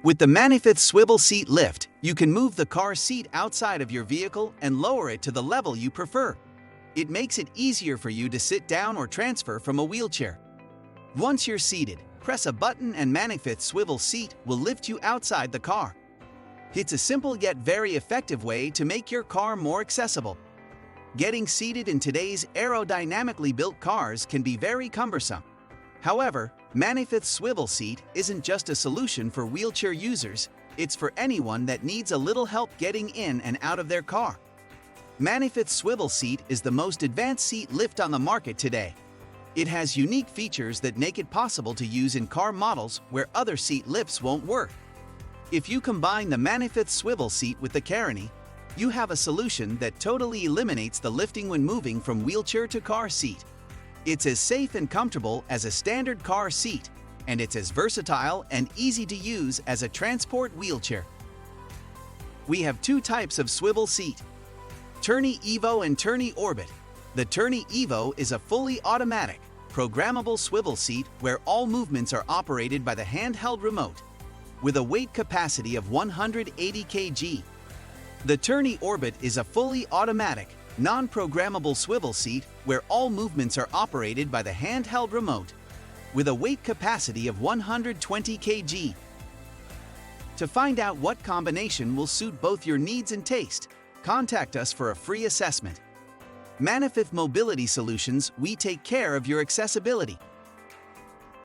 With the Manifith Swivel Seat Lift, you can move the car seat outside of your vehicle and lower it to the level you prefer. It makes it easier for you to sit down or transfer from a wheelchair. Once you're seated, press a button and Manifith Swivel Seat will lift you outside the car. It's a simple yet very effective way to make your car more accessible. Getting seated in today's aerodynamically built cars can be very cumbersome. However, Manifith Swivel Seat isn't just a solution for wheelchair users, it's for anyone that needs a little help getting in and out of their car. Manifith Swivel Seat is the most advanced seat lift on the market today. It has unique features that make it possible to use in car models where other seat lifts won't work. If you combine the Manifith Swivel Seat with the Carony, you have a solution that totally eliminates the lifting when moving from wheelchair to car seat. It's as safe and comfortable as a standard car seat, and it's as versatile and easy to use as a transport wheelchair. We have two types of swivel seat: Carony Evo and Carony Orbit. The Carony Evo is a fully automatic, programmable swivel seat where all movements are operated by the handheld remote, with a weight capacity of 180 kg. The Carony Orbit is a fully automatic, non-programmable swivel seat where all movements are operated by the handheld remote, with a weight capacity of 120 kg. To find out what combination will suit both your needs and taste, contact us for a free assessment. Manifith Mobility Solutions, we take care of your accessibility.